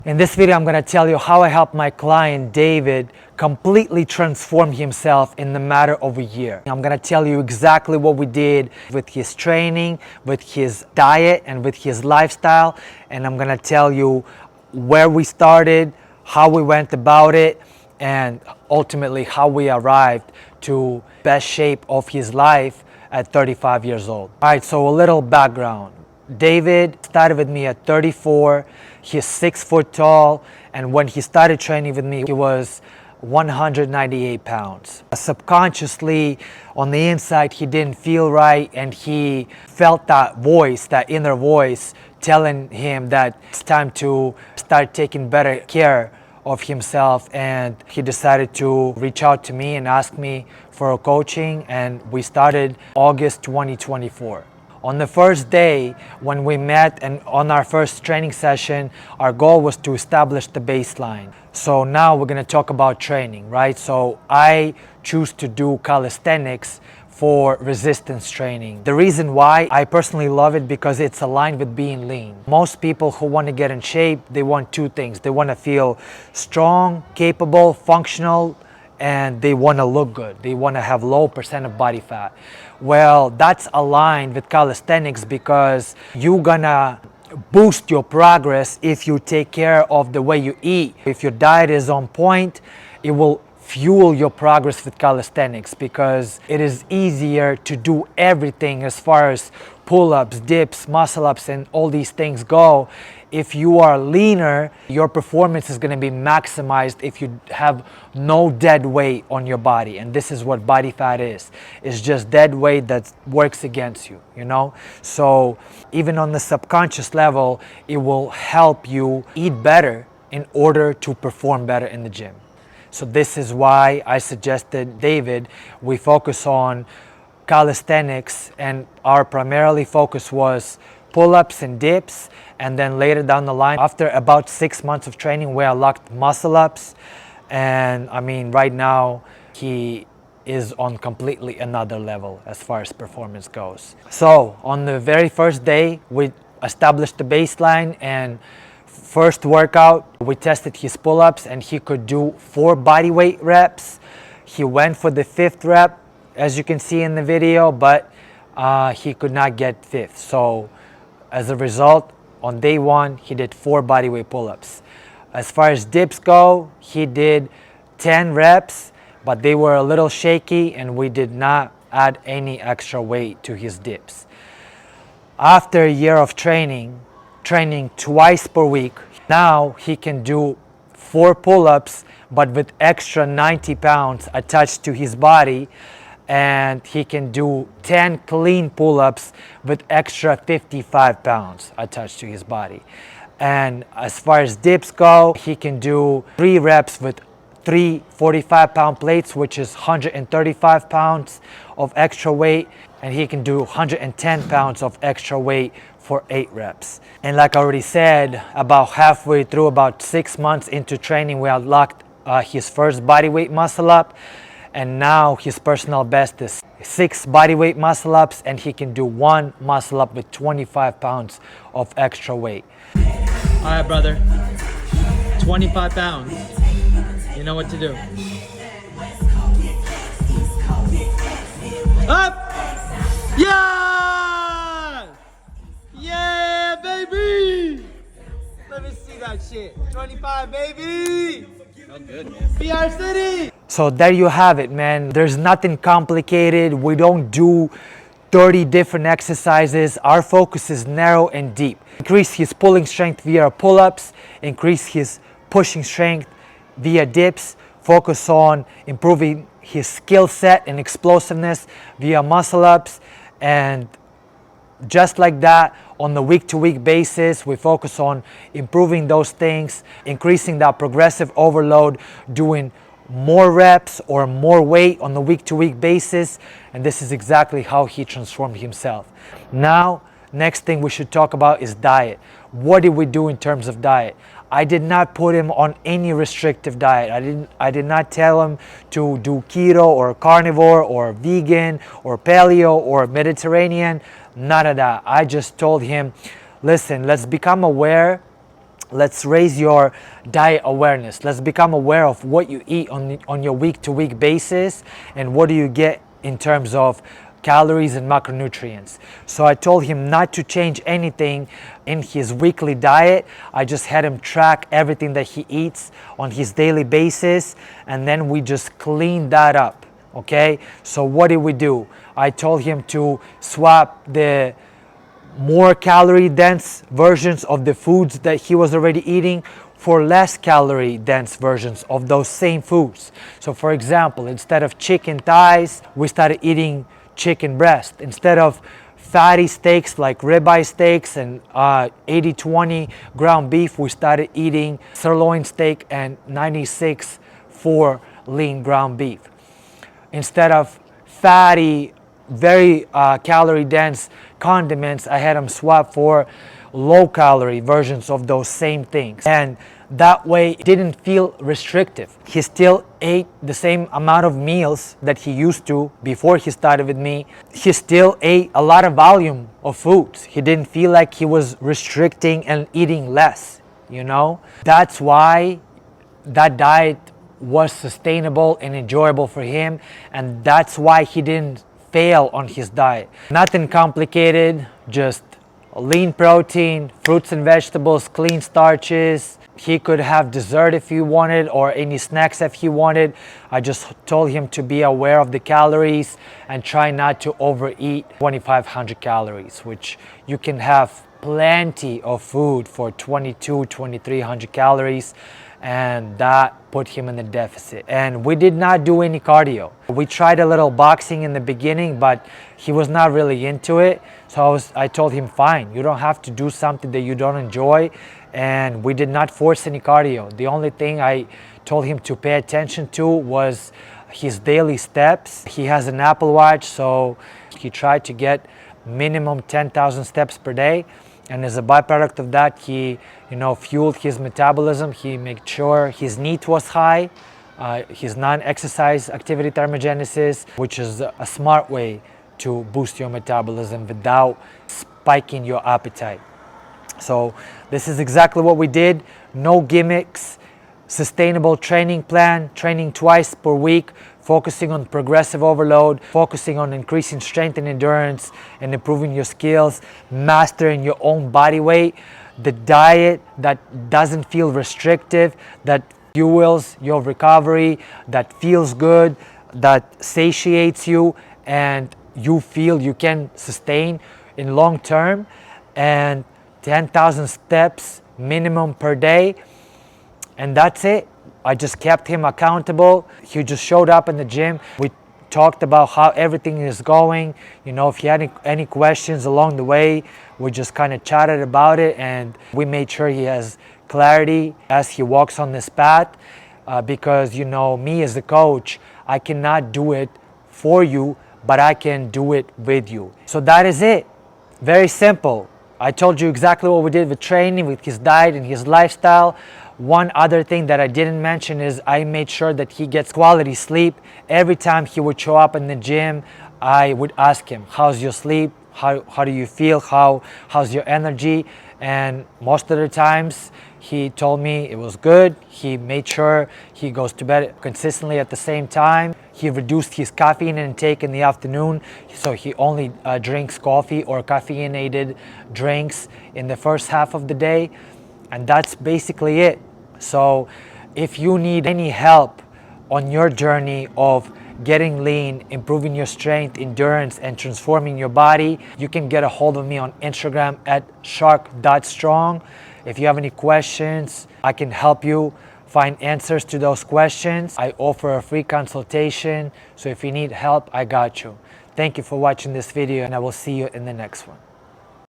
In this video, I'm going to tell you how I helped my client David completely transform himself in the matter of a year. I'm going to tell you exactly what we did with his training, with his diet, and with his lifestyle. And I'm going to tell you where we started, how we went about it, and ultimately how we arrived to best shape of his life at 35 years old. All right, so a little background. David started with me at 34. He's 6 foot tall, and when he started training with me, he was 198 pounds. Subconsciously, on the inside, he didn't feel right, and he felt that voice, that inner voice, telling him that it's time to start taking better care of himself. And he decided to reach out to me and ask me for a coaching, and we started August 2024. On the first day when we met and on our first training session, our goal was to establish the baseline. So now we're going to talk about training, right? So I choose to do calisthenics for resistance training. The reason why I personally love it because it's aligned with being lean. Most people who want to get in shape, they want two things. They want to feel strong, capable, functional, and they want to look good. They want to have low percent of body fat. Well, that's aligned with calisthenics because you're gonna boost your progress if you take care of the way you eat. If your diet is on point, it will fuel your progress with calisthenics because it is easier to do everything as far as pull-ups, dips, muscle-ups, and all these things go. If you are leaner, your performance is going to be maximized if you have no dead weight on your body. And this is what body fat is. It's just dead weight that works against you, you know? So even on the subconscious level, it will help you eat better in order to perform better in the gym. So this is why I suggested, David, we focus on calisthenics, and our primarily focus was pull-ups and dips. And then later down the line, after about 6 months of training, we unlocked muscle-ups. And I mean, right now, he is on completely another level as far as performance goes. So on the very first day, we established the baseline, and first workout, we tested his pull-ups, and he could do 4 bodyweight reps. He went for the 5th rep, as you can see in the video, but he could not get 5th. So as a result, on day 1, he did 4 bodyweight pull-ups. As far as dips go, he did 10 reps, but they were a little shaky, and we did not add any extra weight to his dips. After a year of training twice per week, now he can do 4 pull-ups, but with extra 90 pounds attached to his body, and he can do 10 clean pull-ups with extra 55 pounds attached to his body. And as far as dips go, he can do 3 reps with 3 45-pound plates, which is 135 pounds of extra weight, and he can do 110 pounds of extra weight for 8 reps. And like I already said, about halfway through, about 6 months into training, we unlocked his first bodyweight muscle up, and now his personal best is 6 bodyweight muscle ups, and he can do 1 muscle up with 25 pounds of extra weight. All right, brother, 25 pounds. You know what to do. Up! Yeah! Yeah, baby! Let me see that shit. 25, baby! Felt good, man. PR City! So there you have it, man. There's nothing complicated. We don't do 30 different exercises. Our focus is narrow and deep. Increase his pulling strength via pull-ups, increase his pushing strength via dips, focus on improving his skill set and explosiveness via muscle-ups, and just like that, on the week-to-week basis, we focus on improving those things, increasing that progressive overload, doing more reps or more weight on the week-to-week basis, and this is exactly how he transformed himself. Now, next thing we should talk about is diet. What did we do in terms of diet? I did not put him on any restrictive diet. I did not tell him to do keto or carnivore or vegan or paleo or Mediterranean. None of that. I just told him, listen, let's become aware Let's raise your diet awareness. Let's become aware of what you eat on your week-to-week basis and what do you get in terms of calories and macronutrients. So I told him not to change anything in his weekly diet. I just had him track everything that he eats on his daily basis, and then we just cleaned that up. Okay, so what did we do? I told him to swap the more calorie dense versions of the foods that he was already eating for less calorie dense versions of those same foods. So for example, instead of chicken thighs, we started eating chicken breast. Instead of fatty steaks like ribeye steaks and 80-20 ground beef, we started eating sirloin steak and 96 for lean ground beef. Instead of fatty, very calorie dense condiments, I had him swap for low calorie versions of those same things. And that way it didn't feel restrictive. He still ate the same amount of meals that he used to before he started with me. He still ate a lot of volume of foods. He didn't feel like he was restricting and eating less, you know? That's why that diet was sustainable and enjoyable for him, and that's why he didn't fail on his diet. Nothing complicated, just lean protein, fruits and vegetables, clean starches. He could have dessert if he wanted or any snacks if he wanted. I just told him to be aware of the calories and try not to overeat 2,500 calories, which you can have plenty of food for 2,300 calories, and that put him in the deficit. And we did not do any cardio. We tried a little boxing in the beginning, but he was not really into it. So I told him, fine, you don't have to do something that you don't enjoy. And we did not force any cardio. The only thing I told him to pay attention to was his daily steps. He has an Apple Watch, so he tried to get minimum 10,000 steps per day. And as a byproduct of that, he, fueled his metabolism. He made sure his NEAT was high, his non-exercise activity thermogenesis, which is a smart way to boost your metabolism without spiking your appetite. So this is exactly what we did. No gimmicks, sustainable training plan, training twice per week, focusing on progressive overload, focusing on increasing strength and endurance and improving your skills, mastering your own body weight, the diet that doesn't feel restrictive, that fuels your recovery, that feels good, that satiates you, and you feel you can sustain in long term, and 10,000 steps minimum per day. And that's it. I just kept him accountable. He just showed up in the gym. We talked about how everything is going. If he had any questions along the way, we just kind of chatted about it, and we made sure he has clarity as he walks on this path. Because, me as a coach, I cannot do it for you, but I can do it with you. So that is it. Very simple. I told you exactly what we did with training, with his diet and his lifestyle. One other thing that I didn't mention is I made sure that he gets quality sleep. Every time he would show up in the gym, I would ask him, how's your sleep? How do you feel? How's your energy? And most of the times he told me it was good. He made sure he goes to bed consistently at the same time. He reduced his caffeine intake in the afternoon, so he only drinks coffee or caffeinated drinks in the first half of the day. And that's basically it. So if you need any help on your journey of getting lean, improving your strength, endurance, and transforming your body, you can get a hold of me on Instagram at shark.strong. If you have any questions, I can help you find answers to those questions. I offer a free consultation, so if you need help, I got you. Thank you for watching this video, and I will see you in the next one.